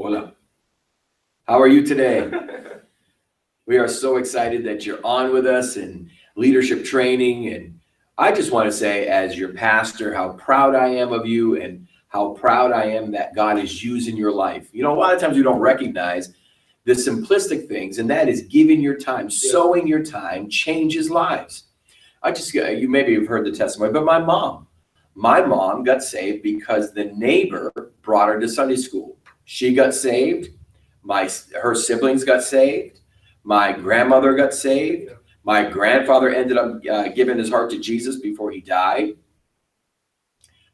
Hola. How are you today? We are so excited that you're on with us in leadership training. And I just want to say, as your pastor, how proud I am of you and how proud I am that God is using your life. You know, a lot of times we don't recognize the simplistic things, and that is giving your time, sowing your time changes lives. You maybe have heard the testimony, but my mom got saved because the neighbor brought her to Sunday school. She got saved. Her siblings got saved. My grandmother got saved. My grandfather ended up giving his heart to Jesus before he died.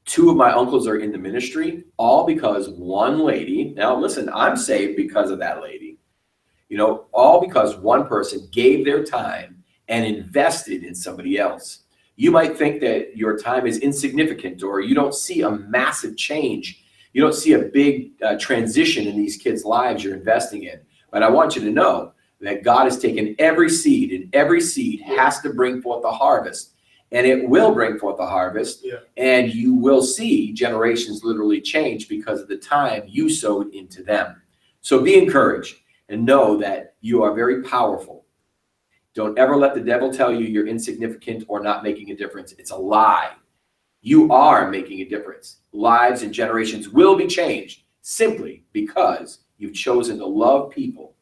2 of my uncles are in the ministry, all because one lady, now listen, I'm saved because of that lady, all because one person gave their time and invested in somebody else. You might think that your time is insignificant or you don't see a massive change. You don't see a big transition in these kids' lives you're investing in. But I want you to know that God has taken every seed, and every seed has to bring forth a harvest. And it will bring forth a harvest. And you will see generations literally change because of the time you sowed into them. So be encouraged and know that you are very powerful. Don't ever let the devil tell you you're insignificant or not making a difference. It's a lie. You are making a difference. Lives and generations will be changed simply because you've chosen to love people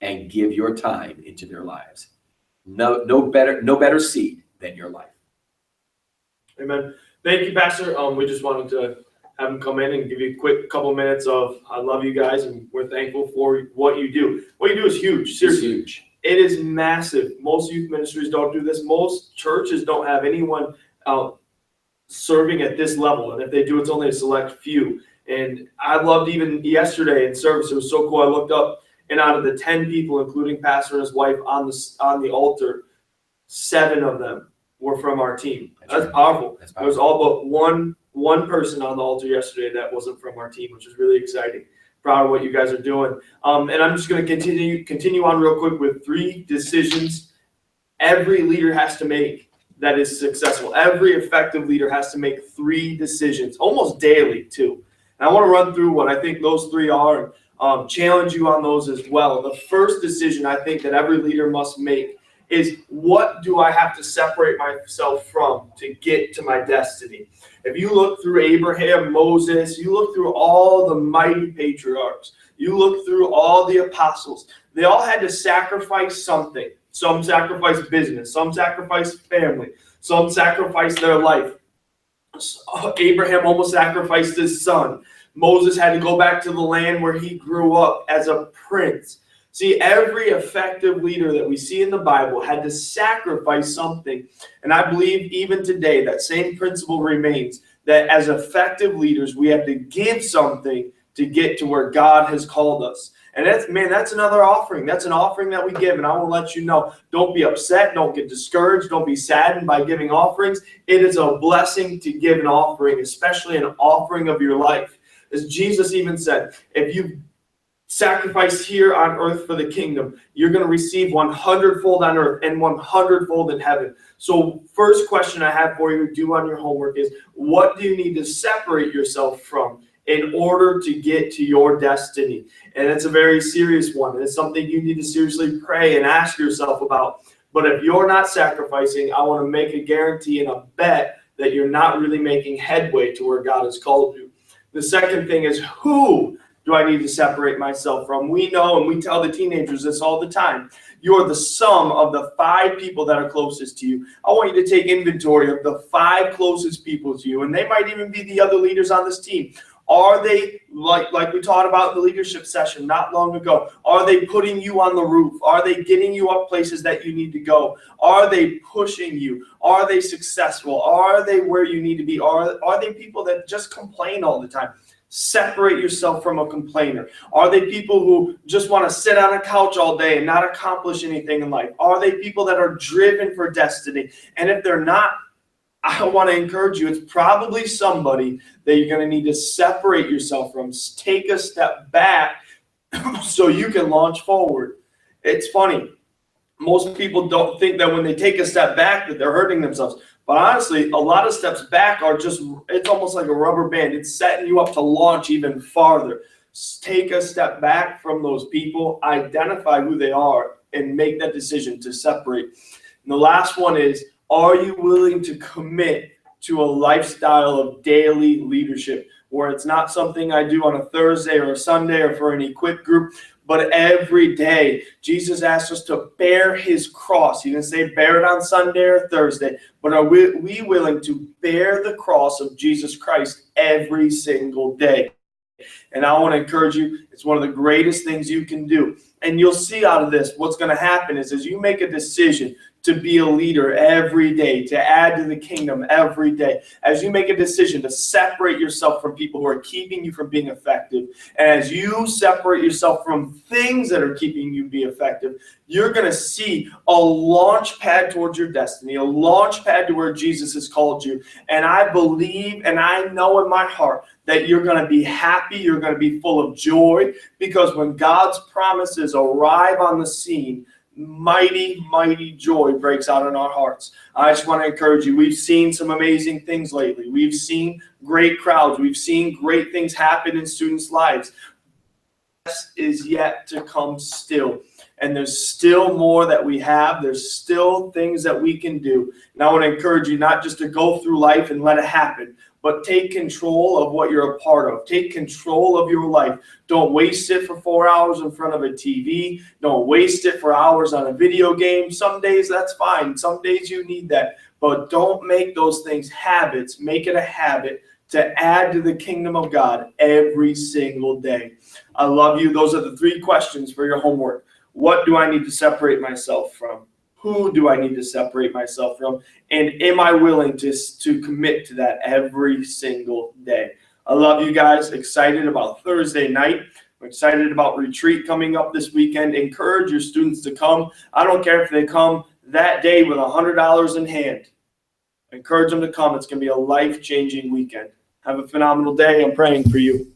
and give your time into their lives. No better seed than your life. Amen. Thank you, Pastor. We just wanted to have him come in and give you a quick couple minutes of I love you guys, and we're thankful for what you do. What you do is huge. Seriously. It's huge. It is massive. Most youth ministries don't do this. Most churches don't have anyone out serving at this level. And if they do, it's only a select few. And I loved even yesterday in service. It was so cool. I looked up, and out of the 10 people, including Pastor and his wife on the altar, 7 of them were from our team. That's powerful. There was all but one person on the altar yesterday that wasn't from our team, which is really exciting. Proud of what you guys are doing. And I'm just going to continue on real quick with 3 decisions every leader has to make that is successful. Every effective leader has to make 3 decisions, almost daily too. And I want to run through what I think those 3 are and challenge you on those as well. The first decision I think that every leader must make is, what do I have to separate myself from to get to my destiny? If you look through Abraham, Moses, you look through all the mighty patriarchs, you look through all the apostles, they all had to sacrifice something. Some sacrificed business, some sacrificed family, some sacrificed their life. Abraham almost sacrificed his son. Moses had to go back to the land where he grew up as a prince. See, every effective leader that we see in the Bible had to sacrifice something. And I believe even today that same principle remains, that as effective leaders, we have to give something to get to where God has called us. And that's another offering. That's an offering that we give. And I want to let you know, don't be upset. Don't get discouraged. Don't be saddened by giving offerings. It is a blessing to give an offering, especially an offering of your life. As Jesus even said, if you sacrifice here on earth for the kingdom, you're going to receive 100-fold on earth and 100-fold in heaven. So first question I have for you, do on your homework, is what do you need to separate yourself from in order to get to your destiny? And it's a very serious one. And it's something you need to seriously pray and ask yourself about. But if you're not sacrificing, I want to make a guarantee and a bet that you're not really making headway to where God has called you. The second thing is, who do I need to separate myself from? We know, and we tell the teenagers this all the time, you're the sum of the 5 people that are closest to you. I want you to take inventory of the 5 closest people to you, and they might even be the other leaders on this team. Are they, like we talked about in the leadership session not long ago, are they putting you on the roof? Are they getting you up places that you need to go? Are they pushing you? Are they successful? Are they where you need to be? Are they people that just complain all the time? Separate yourself from a complainer. Are they people who just want to sit on a couch all day and not accomplish anything in life? Are they people that are driven for destiny? And if they're not, I want to encourage you, it's probably somebody that you're going to need to separate yourself from. Take a step back so you can launch forward. It's funny. Most people don't think that when they take a step back that they're hurting themselves. But honestly, a lot of steps back are just, it's almost like a rubber band. It's setting you up to launch even farther. take a step back from those people, identify who they are, and make that decision to separate. And the last one is, are you willing to commit to a lifestyle of daily leadership, where it's not something I do on a Thursday or a Sunday or for an equip group, but every day? Jesus asked us to bear his cross. He didn't say bear it on Sunday or Thursday, but are we willing to bear the cross of Jesus Christ every single day? And I want to encourage you, it's one of the greatest things you can do. And you'll see out of this, what's going to happen is, as you make a decision to be a leader every day, to add to the kingdom every day, as you make a decision to separate yourself from people who are keeping you from being effective, and as you separate yourself from things that are keeping you be effective, you're going to see a launch pad towards your destiny, a launch pad to where Jesus has called you. And I believe and I know in my heart that you're going to be happy, you're going to be full of joy, because when God's promises arrive on the scene, mighty, mighty joy breaks out in our hearts. I just want to encourage you. We've seen some amazing things lately. We've seen great crowds. We've seen great things happen in students' lives. Best is yet to come still. And there's still more that we have. There's still things that we can do. And I want to encourage you not just to go through life and let it happen, but take control of what you're a part of. Take control of your life. Don't waste it for 4 hours in front of a TV. Don't waste it for hours on a video game. Some days that's fine. Some days you need that. But don't make those things habits. Make it a habit to add to the kingdom of God every single day. I love you. Those are the 3 questions for your homework. What do I need to separate myself from? Who do I need to separate myself from? And am I willing to commit to that every single day? I love you guys. Excited about Thursday night. I'm excited about retreat coming up this weekend. Encourage your students to come. I don't care if they come that day with $100 in hand. Encourage them to come. It's going to be a life-changing weekend. Have a phenomenal day. I'm praying for you.